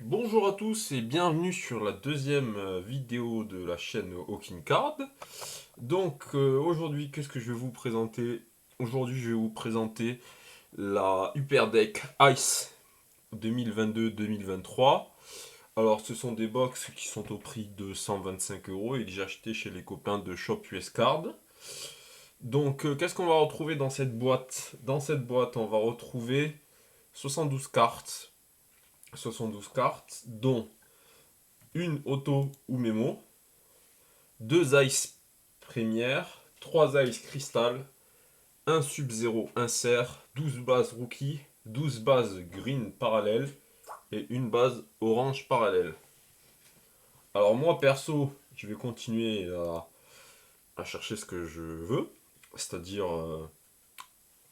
Bonjour à tous et bienvenue sur la deuxième vidéo de la chaîne Hawking Card. Aujourd'hui, qu'est-ce que je vais vous présenter? Aujourd'hui, je vais vous présenter la Hyperdeck Ice 2022-2023. Alors, ce sont des box qui sont au prix de 125 € et que j'ai acheté chez les copains de Shop US Card. Qu'est-ce qu'on va retrouver dans cette boîte? Dans cette boîte, on va retrouver 72 cartes. 72 cartes, dont une auto ou mémo, deux Ice Première, trois Ice Crystal, un Sub-Zero insert, 12 bases Rookie, 12 bases Green parallèle et une base Orange parallèle. Alors moi perso, je vais continuer à chercher ce que je veux, c'est-à-dire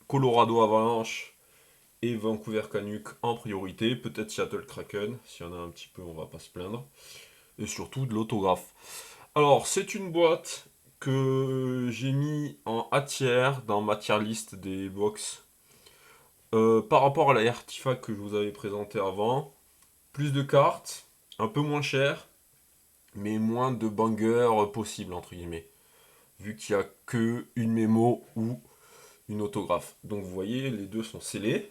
Colorado Avalanche et Vancouver Canucks en priorité, peut-être Seattle Kraken, s'il y en a un petit peu on va pas se plaindre, et surtout de l'autographe. Alors, c'est une boîte que j'ai mis en A tiers dans ma tier list des box. Par rapport à la Artifact que je vous avais présenté avant, plus de cartes, un peu moins cher, mais moins de bangers possible, entre guillemets. Vu qu'il n'y a que une mémo ou une autographe. Donc vous voyez, les deux sont scellés.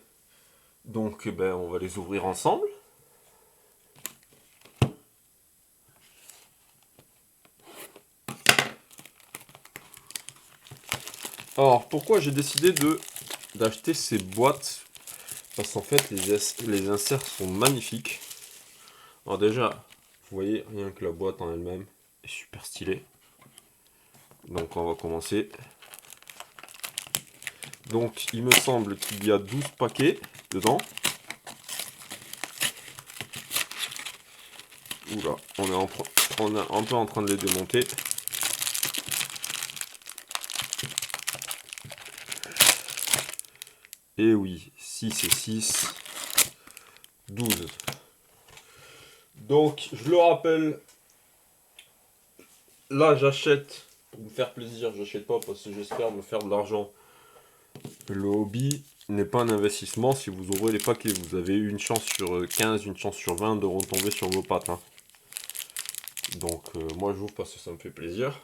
On va les ouvrir ensemble. Alors, pourquoi j'ai décidé d'acheter ces boîtes? Parce qu'en fait, les inserts sont magnifiques. Alors déjà, vous voyez, rien que la boîte en elle-même est super stylée. Donc on va commencer. Donc il me semble qu'il y a 12 paquets dedans. Oula, on est un peu en train de les démonter. Et oui, 6 et 6, 12. Donc je le rappelle, là j'achète pour me faire plaisir, j'achète pas parce que j'espère me faire de l'argent. Le hobby n'est pas un investissement. Si vous ouvrez les paquets, vous avez une chance sur 15, une chance sur 20 de retomber sur vos pattes. Moi j'ouvre parce que ça me fait plaisir.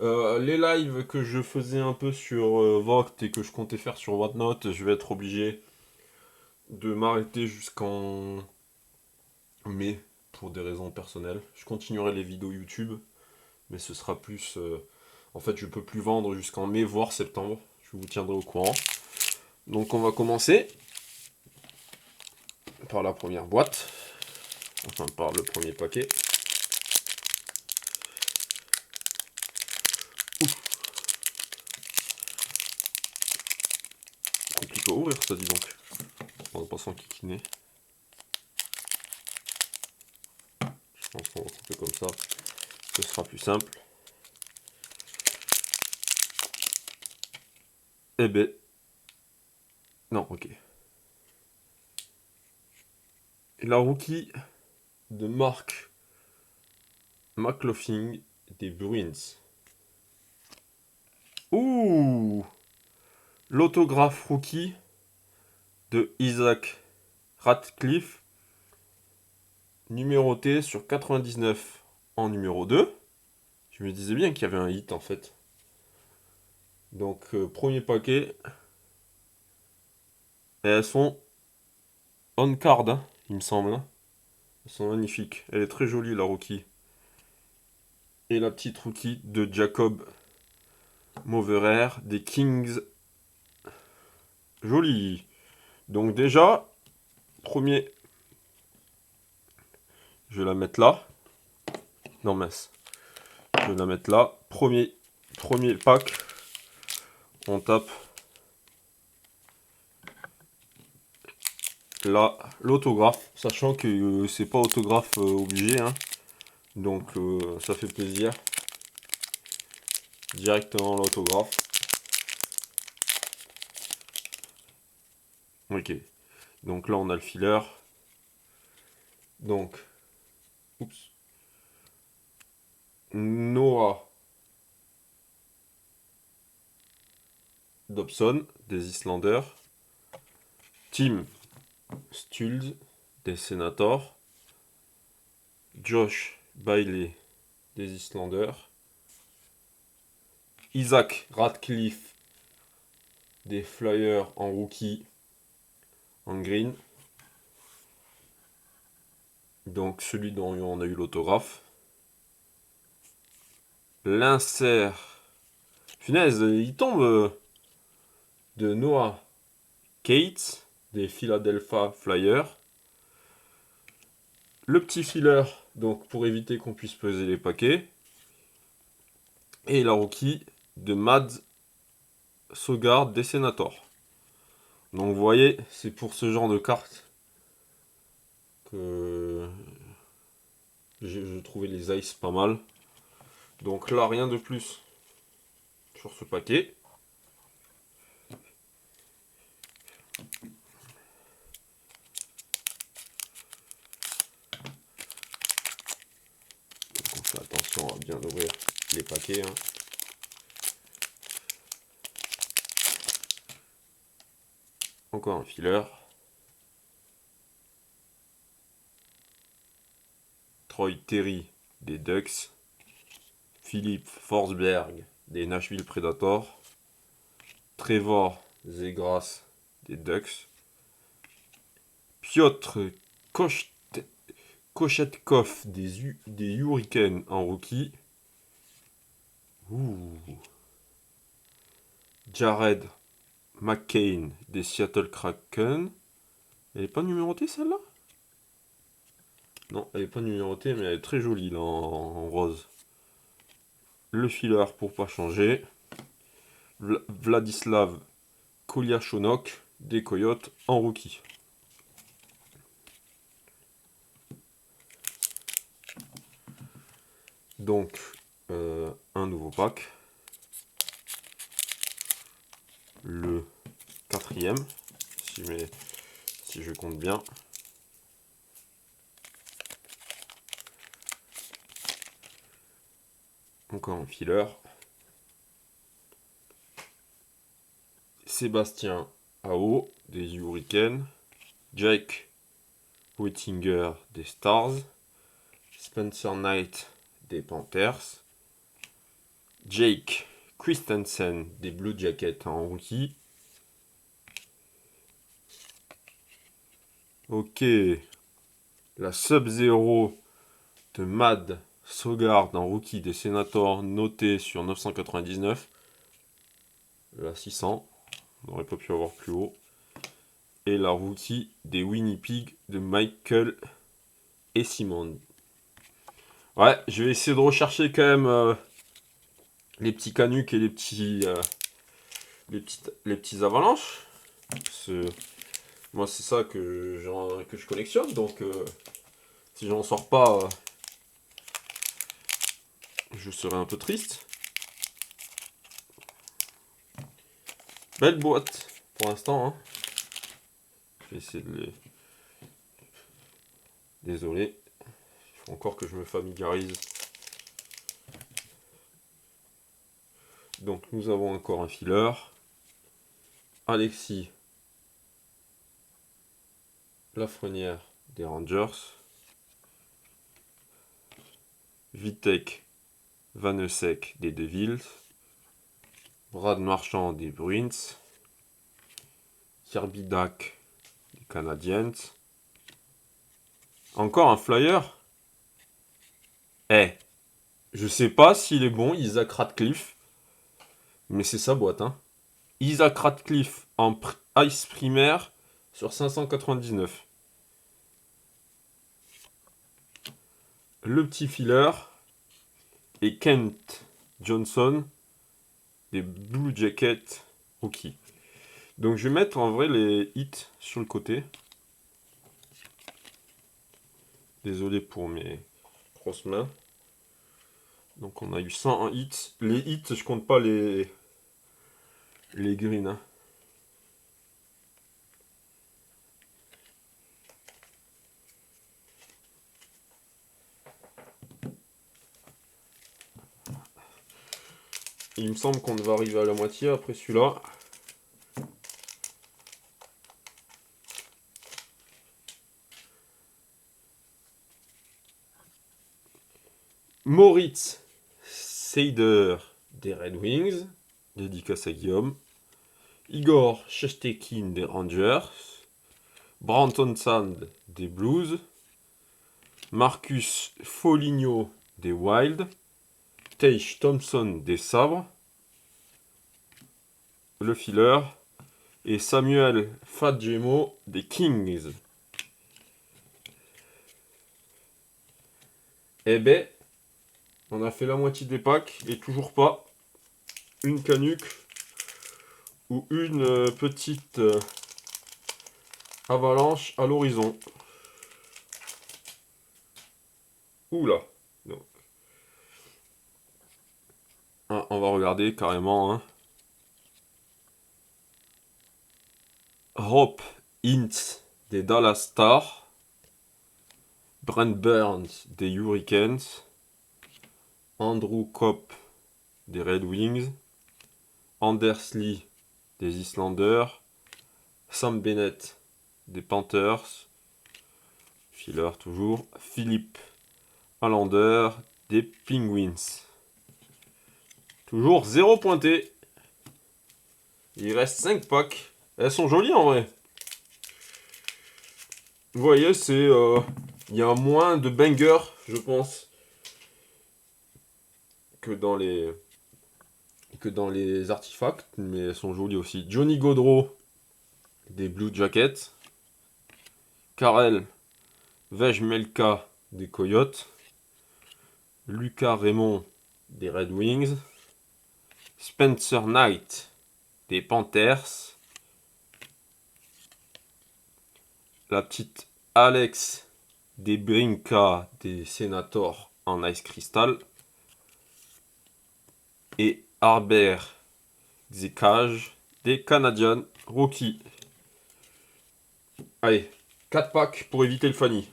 Les lives que je faisais un peu sur Voct et que je comptais faire sur Whatnot, je vais être obligé de m'arrêter jusqu'en mai pour des raisons personnelles. Je continuerai les vidéos YouTube, mais ce sera plus... En fait, je peux plus vendre jusqu'en mai, voire septembre. Je vous tiendrai au courant. Donc on va commencer par la première boîte. Enfin, par le premier paquet. Compliqué à ouvrir ça, dis donc. On va pas s'enquiquiner. Je pense qu'on va couper comme ça. Ce sera plus simple. Eh ben... Non, ok. Et la rookie de Mark McLaughlin des Bruins. Ouh! L'autographe rookie de Isaac Ratcliffe, numéroté sur 99 en numéro 2. Je me disais bien qu'il y avait un hit en fait. Premier paquet. Et elles sont on card, hein, il me semble. Elles sont magnifiques. Elle est très jolie la rookie. Et la petite rookie de Jacob Moverer des Kings. Jolie. Donc déjà, premier. Je vais la mettre là. Non mince. Je vais la mettre là. Premier pack. On tape là l'autographe. Sachant que c'est pas autographe obligé. Hein. Ça fait plaisir. Directement l'autographe. Ok. Donc là on a le filler. Donc. Oups. Noah Dobson des Islanders. Tim Stulz des Senators. Josh Bailey des Islanders. Isaac Radcliffe des Flyers en rookie en green. Donc celui dont on a eu l'autographe. L'insert. Punaise, il tombe de Noah Cates des Philadelphia Flyers. Le petit filler, donc pour éviter qu'on puisse peser les paquets. Et la rookie de Mads Søgaard des Senators. Donc vous voyez, c'est pour ce genre de carte que je trouvais les ice pas mal. Donc là, rien de plus sur ce paquet. Donc on fait attention à bien ouvrir les paquets. Hein. Encore un filler. Troy Terry des Ducks. Philippe Forsberg des Nashville Predators. Trevor Zegras des Ducks. Piotr Kochetkov des Hurricanes en rookie. Ouh. Jared McCain des Seattle Kraken. Elle est pas numérotée celle-là? Non, elle est pas numérotée, mais elle est très jolie là en rose. Le filler pour pas changer. Vladislav Kolyachonok des Coyotes en rookie. Donc, un nouveau pack. Le quatrième, si je compte bien. Encore un filler. Sébastien Ao des Hurricanes. Jake Whittinger des Stars. Spencer Knight des Panthers. Jake Christensen des Blue Jackets en rookie. Ok. La Sub-Zero de Mads Søgaard en rookie des Senators notée sur 999. La 600. On n'aurait pas pu avoir plus haut. Et la rookie des Winnipeg de Michael et Simon. Ouais, je vais essayer de rechercher quand même les petits canucks et les petits avalanches. Moi, c'est ça que je collectionne. Donc, si j'en sors pas, je serai un peu triste. Belle boîte pour l'instant. Hein. Je vais essayer de les... Désolé. Il faut encore que je me familiarise. Donc, nous avons encore un filler. Alexis Lafrenière des Rangers. Vitek Vanecek des Devils. Brad Marchand des Bruins. Kirby Dack des Canadiens. Encore un flyer. Je sais pas s'il est bon, Isaac Radcliffe. Mais c'est sa boîte, hein. Isaac Radcliffe en Ice primaire sur 599. Le petit filler. Et Kent Johnson des Blue Jackets rookie. Donc je vais mettre en vrai les hits sur le côté. Désolé pour mes grosses mains. Donc on a eu 101 hits. Les hits, je compte pas les greens. Hein. Il me semble qu'on va arriver à la moitié après celui-là. Moritz Seider des Red Wings, dédicace à Guillaume. Igor Shesterkin des Rangers. Brandon Sand des Blues. Marcus Foligno des Wild. Tage Thompson des Sabres. Le filler. Et Samuel Fadjemo des Kings. Eh ben, on a fait la moitié des packs et toujours pas une canuque ou une petite avalanche à l'horizon. Oula. Donc. Ah, on va regarder carrément. Hein. Rob Hintz des Dallas Stars. Brent Burns des Hurricanes. Andrew Kopp des Red Wings. Anders Lee des Islanders. Sam Bennett des Panthers. Filler toujours. Philippe Hollander des Penguins. Toujours 0 pointé. Il reste 5 packs. Elles sont jolies en vrai. Vous voyez, c'est il y a moins de bangers, je pense, que dans les artefacts, mais elles sont jolies aussi. Johnny Gaudreau des Blue Jackets. Karel Vejmelka des Coyotes. Lucas Raymond des Red Wings. Spencer Knight des Panthers. La petite Alex Debrinka des Senators en Ice Crystal. Et Harbert Zekaj des Canadiens Rookie. Allez, 4 packs pour éviter le Fanny.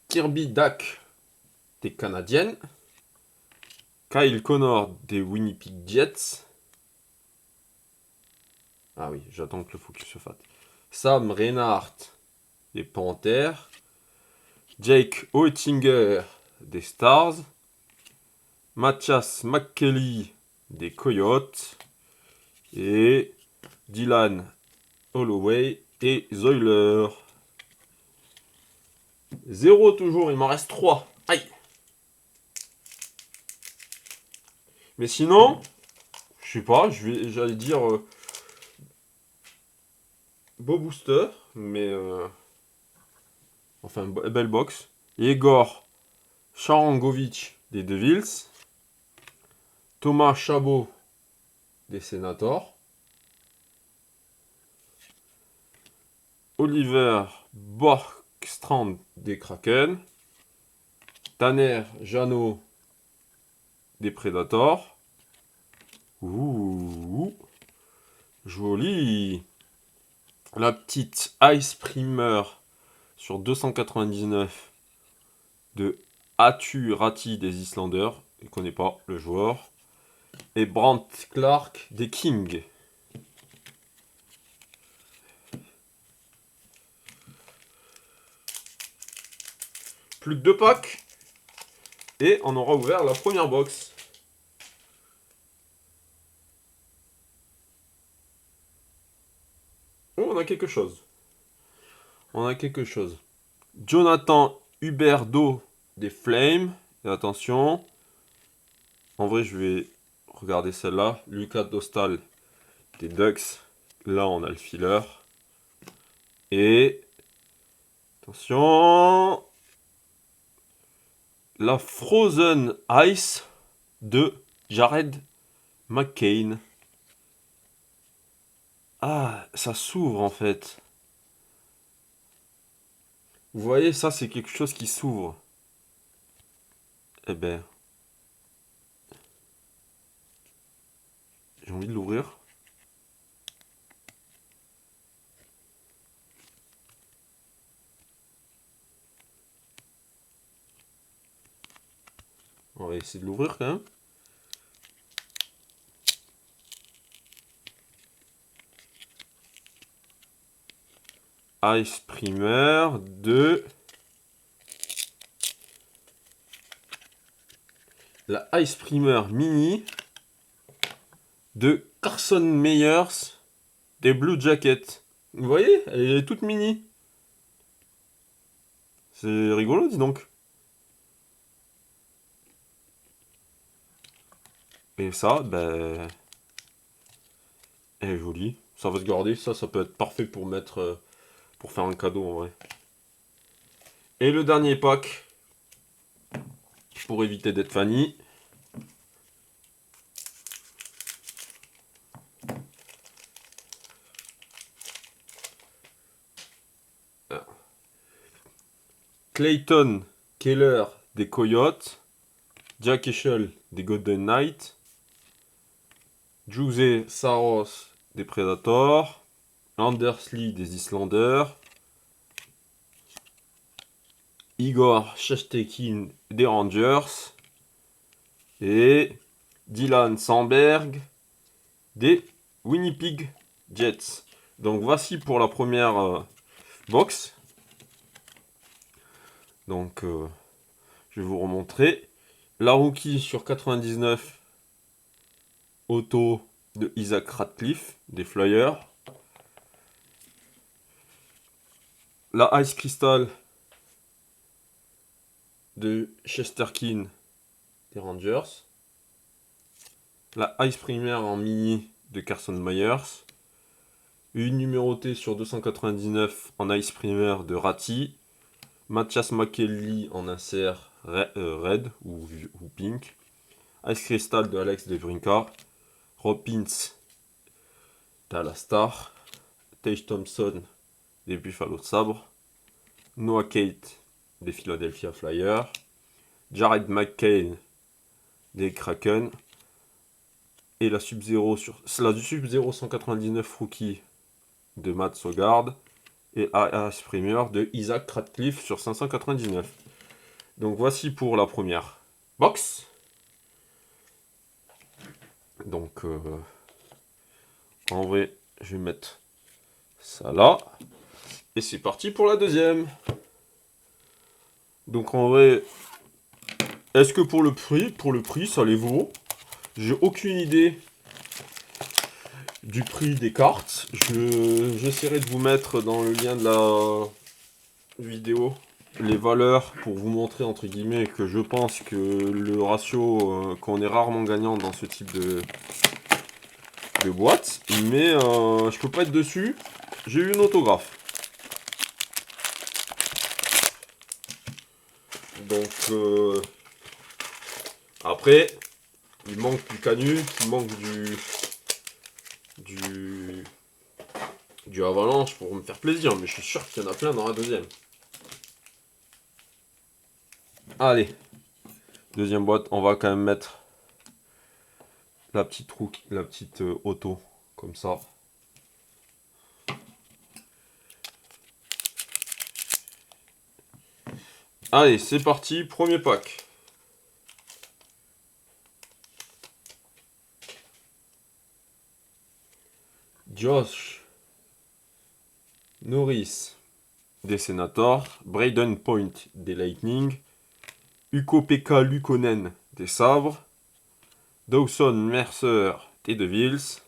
Kirby Dack des Canadiennes. Kyle Connor des Winnipeg Jets. Ah oui, j'attends que le focus se fasse. Sam Reinhardt des Panthers. Jake Oettinger des Stars. Mathias McKelly des Coyotes. Et Dylan Holloway et Oilers. 0 toujours, il m'en reste 3. Aïe. Mais sinon, je sais pas, j'allais dire beau booster, mais enfin belle box. Igor Sharangovich des Devils. Thomas Chabot des Senators. Oliver Borkstrand des Kraken. Tanner Jeannot des Predators. Ouh, joli. La petite Ice Primer sur 299 de Atu Rati des Islanders. Je ne connais pas le joueur. Et Brandt Clark des Kings. Plus que 2 packs. Et on aura ouvert la première box. Oh, on a quelque chose. On a quelque chose. Jonathan Huberdeau des Flames. Et attention. En vrai, je vais regarder celle-là. Lucas Dostal des Ducks. Là, on a le filler. Et attention. La Frozen Ice de Jared McCain. Ah, ça s'ouvre en fait. Vous voyez, ça c'est quelque chose qui s'ouvre. Eh ben, j'ai envie de l'ouvrir. On va essayer de l'ouvrir quand même. Ice Primer de... La Ice Primer Mini de Carson Meyers des Blue Jackets. Vous voyez, elle est toute mini. C'est rigolo, dis donc. Et ça, ben... elle est jolie. Ça va se garder. Ça peut être parfait pour mettre... pour faire un cadeau, en vrai. Et le dernier pack, pour éviter d'être Fanny. Clayton Keller des Coyotes. Jack Eichel des Golden Knights. Jose Saros des Predators. Anders Lee des Islanders. Igor Shesterkin des Rangers. Et Dylan Sandberg des Winnipeg Jets. Donc voici pour la première box. Donc je vais vous remontrer. La rookie sur 99 auto de Isaac Ratcliffe des Flyers. La Ice Crystal de Shesterkin des Rangers. La Ice Primer en mini de Carson Myers. Une numérotée sur 299 en Ice Primer de Ratty. Mathias McKelly en insert red ou pink. Ice Crystal de Alex DeBrincat. Rob Pintz d'Alastar. Tage Thompson des Buffalo Sabres. Noah Kate des Philadelphia Flyers. Jared McCain des Kraken. Et la Sub-Zero Sub-Zero 199 rookie de Matt Sogard. Et AS Premier de Isaac Ratcliffe sur 599. Donc voici pour la première box. Donc en vrai, je vais mettre ça là. Et c'est parti pour la deuxième. Donc en vrai, est-ce que pour le prix, ça les vaut? J'ai aucune idée du prix des cartes. J'essaierai de vous mettre dans le lien de la vidéo les valeurs pour vous montrer entre guillemets que je pense que le ratio qu'on est rarement gagnant dans ce type de boîte. Mais je peux pas être dessus. J'ai eu une autographe. Donc après, il manque du canut, il manque du avalanche pour me faire plaisir, mais je suis sûr qu'il y en a plein dans la deuxième. Allez, deuxième boîte, on va quand même mettre la petite auto comme ça. Allez, c'est parti, premier pack. Josh Norris des Senators, Braden Point des Lightning, Ukko-Pekka Luukkonen des Sabres, Dawson Mercer des Devils,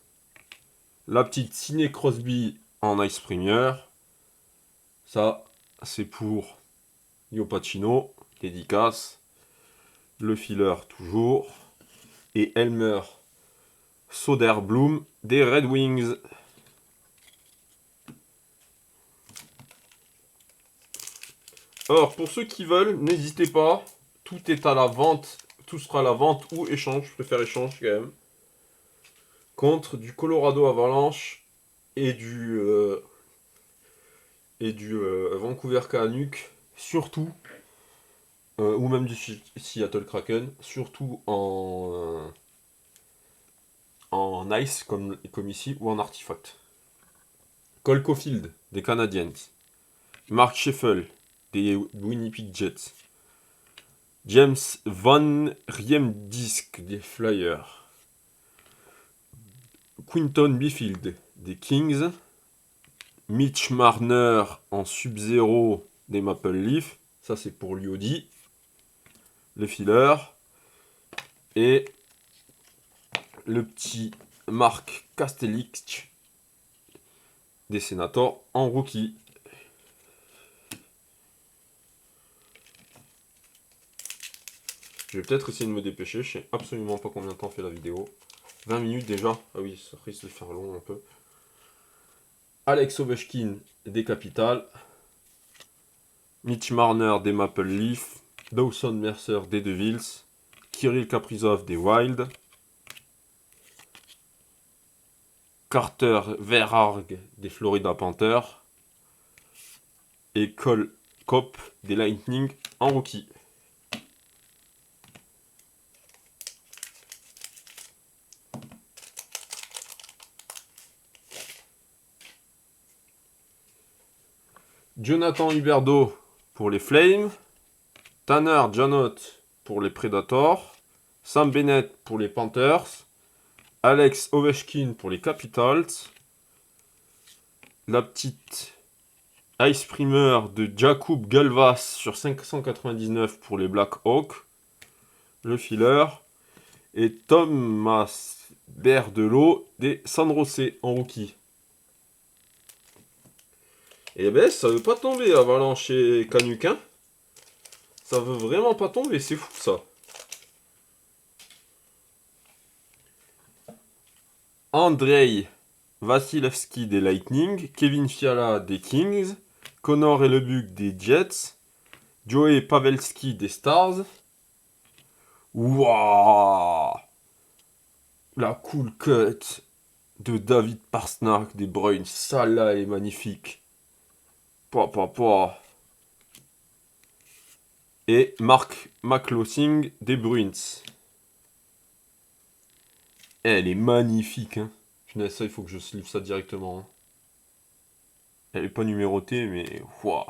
la petite Sidney Crosby en Ice Premier, ça c'est pour Yo Pacino, dédicace, le filler toujours, et Elmer Soderblom des Red Wings. Alors, pour ceux qui veulent, n'hésitez pas. Tout est à la vente. Tout sera à la vente ou échange. Je préfère échange quand même. Contre du Colorado Avalanche et du Vancouver Canucks. Surtout. Ou même du Seattle Kraken. Surtout en ice comme ici ou en artefact. Cole Caulfield des Canadiens. Mark Scheffel des Winnipeg Jets. James Van Riemdisk des Flyers. Quinton Byfield des Kings. Mitch Marner en Sub-Zero des Maple Leaf. Ça, c'est pour Liodi. Le filler. Et le petit Mark Kastelich des Senators en rookie. Je vais peut-être essayer de me dépêcher. Je sais absolument pas combien de temps fait la vidéo. 20 minutes déjà. Ah oui, ça risque de faire long un peu. Alex Ovechkin des Capitals. Mitch Marner des Maple Leafs. Dawson Mercer des Devils. Kirill Kaprizov des Wild. Carter Verhaeghe des Florida Panthers. Et Cole Kopp des Lightning en rookie. Jonathan Huberdeau pour les Flames. Tanner Janot pour les Predators. Sam Bennett pour les Panthers. Alex Ovechkin pour les Capitals. La petite Ice Primer de Jakub Galvas sur 599 pour les Blackhawks. Le filler. Et Thomas Berdelot des San Jose en rookie. Et ben ça veut pas tomber Avalanche et Canuck, hein. Ça veut vraiment pas tomber, c'est fou ça. Andrei Vasilevski des Lightning, Kevin Fiala des Kings, Connor Hellebuyck des Jets, Joey Pavelski des Stars. Waouh! La cool cut de David Pastrnak des Bruins, ça là est magnifique. Et Mark McLaughlin des Bruins. Elle est magnifique, hein. Ça, il faut que je sleeve ça directement. Hein. Elle est pas numérotée, mais waouh.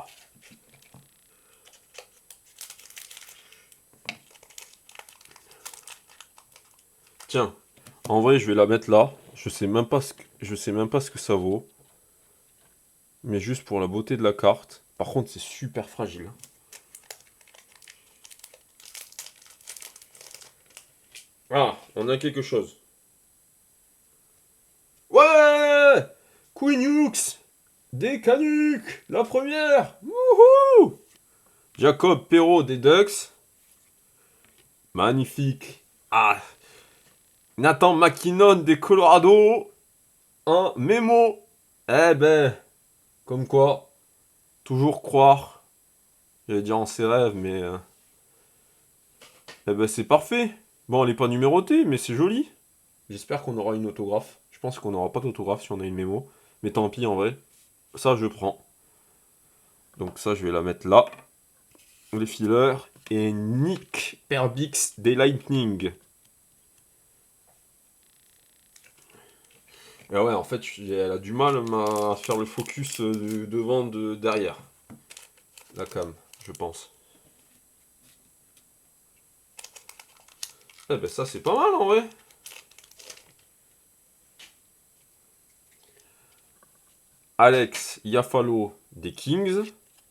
Tiens, en vrai, je vais la mettre là. Je sais même pas ce que ça vaut. Mais juste pour la beauté de la carte. Par contre, c'est super fragile. Ah, on a quelque chose. Ouais! Queen Hughes des Canucks, la première. Wouhou! Jacob Perrault des Ducks. Magnifique. Ah. Nathan McKinnon des Colorado. Un mémo. Eh ben, comme quoi, toujours croire. J'allais dire en ses rêves, mais... Eh ben, c'est parfait. Bon, elle n'est pas numérotée, mais c'est joli. J'espère qu'on aura une autographe. Je pense qu'on n'aura pas d'autographe si on a une mémo. Mais tant pis, en vrai. Ça, je prends. Donc ça, je vais la mettre là. Les fillers. Et Nick Perbix des Lightning. Et ouais, en fait, elle a du mal à faire le focus devant, derrière. La cam, je pense. Eh ben ça, c'est pas mal, en vrai. Alex Iafallo des Kings.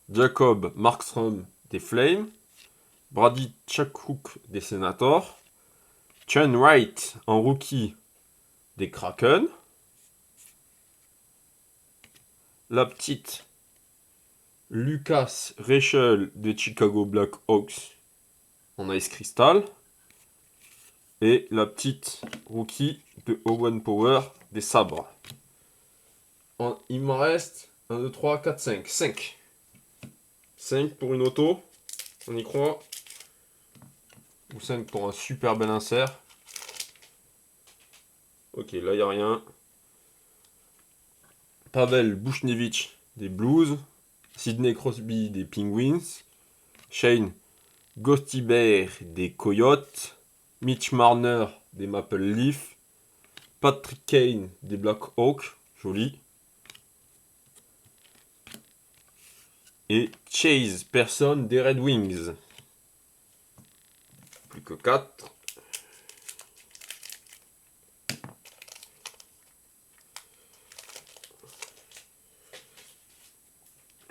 Jacob Markstrom des Flames. Brady Tkachuk des Senators. Chen Wright en rookie des Kraken. La petite Lucas Reichel des Chicago Blackhawks en Ice Crystal. Et la petite rookie de Owen Power des Sabres. Il m'en reste 1, 2, 3, 4, 5. 5. 5 pour une auto. On y croit. Ou 5 pour un super bel insert. Ok, là il n'y a rien. Pavel Buchnevich des Blues. Sidney Crosby des Penguins. Shane Gostibert des Coyotes. Mitch Marner des Maple Leafs. Patrick Kane des Blackhawks. Joli. Et Chase Person des Red Wings. Plus que 4.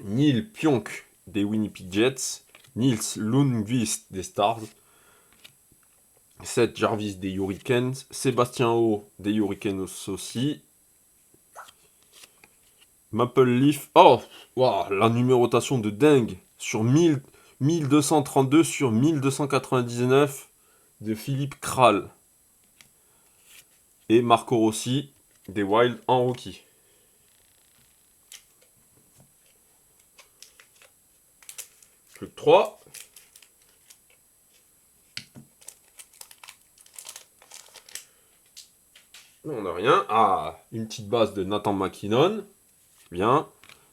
Neil Pionk des Winnipeg Jets, Nils Lundqvist des Stars, Seth Jarvis des Hurricanes, Sébastien Haut des Hurricanes aussi, Maple Leaf, oh, wow, la numérotation de dingue, sur 1232 sur 1299 de Philippe Kral, et Marco Rossi des Wild en rookie. Plus que 3. Non, on n'a rien. Ah, une petite base de Nathan McKinnon. Bien.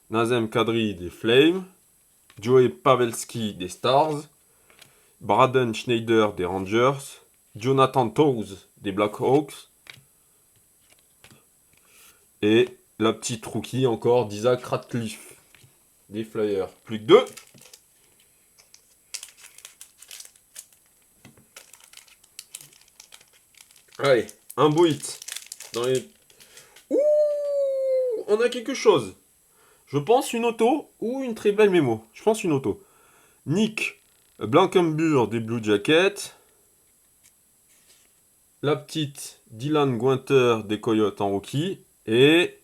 Nazem Kadri des Flames. Joey Pavelski des Stars. Braden Schneider des Rangers. Jonathan Toews des Blackhawks. Et la petite rookie encore d'Isaac Ratcliffe des Flyers. Plus que 2. Allez, un beau hit. Dans les... Ouh, on a quelque chose. Je pense une auto ou une très belle mémo. Je pense une auto. Nick Blankenburg des Blue Jackets. La petite Dylan Guenter des Coyotes en rookie. Et...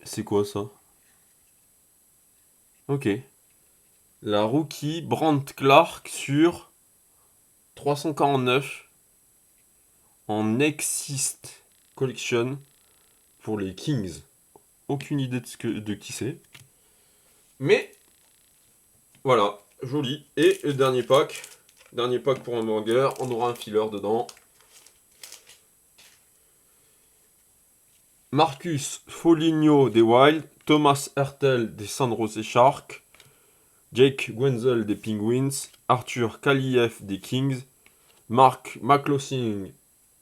c'est quoi ça? Ok. La rookie Brandt Clark sur 349 en Nexist Collection pour les Kings. Aucune idée de qui c'est. Mais voilà, joli. Et le dernier pack. Dernier pack pour un burger. On aura un filler dedans. Marcus Foligno des Wild. Thomas Hertel des San Jose Sharks. Jake Wenzel des Penguins. Arthur Kaliev des Kings. Mark McLaughlin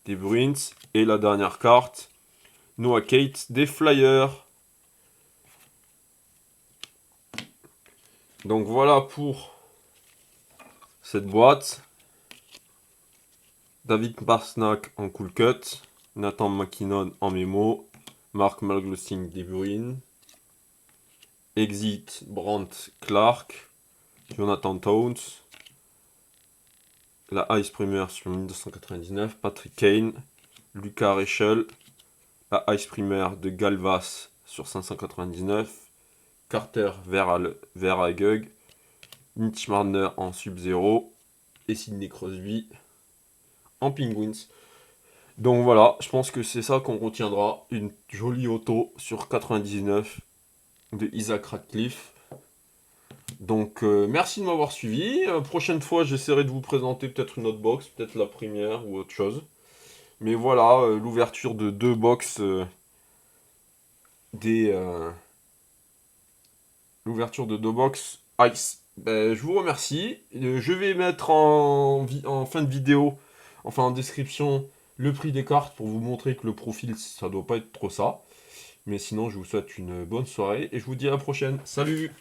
des Bruins. Et la dernière carte, Noah Cates des Flyers. Donc voilà pour cette boîte. David Pastrnak en cool cut. Nathan McKinnon en mémo. Mark McLaughlin des Bruins. Exit Brandt Clark. Jonathan Towns. La Ice Primer sur 1299. Patrick Kane. Lucas Reichel. La Ice Primer de Galvas sur 599. Carter Verhaeghe. Mitch Marner en Sub-Zero. Et Sidney Crosby en Penguins. Donc voilà, je pense que c'est ça qu'on retiendra. Une jolie auto sur 99 de Isaac Ratcliffe. Donc merci de m'avoir suivi. Prochaine fois, j'essaierai de vous présenter peut-être une autre box, peut-être la première ou autre chose. Mais voilà, l'ouverture de 2 box l'ouverture de 2 box Ice. Ben, je vous remercie. Je vais mettre en fin de vidéo, enfin en description, le prix des cartes pour vous montrer que le profil, ça doit pas être trop ça. Mais sinon, je vous souhaite une bonne soirée et je vous dis à la prochaine. Salut!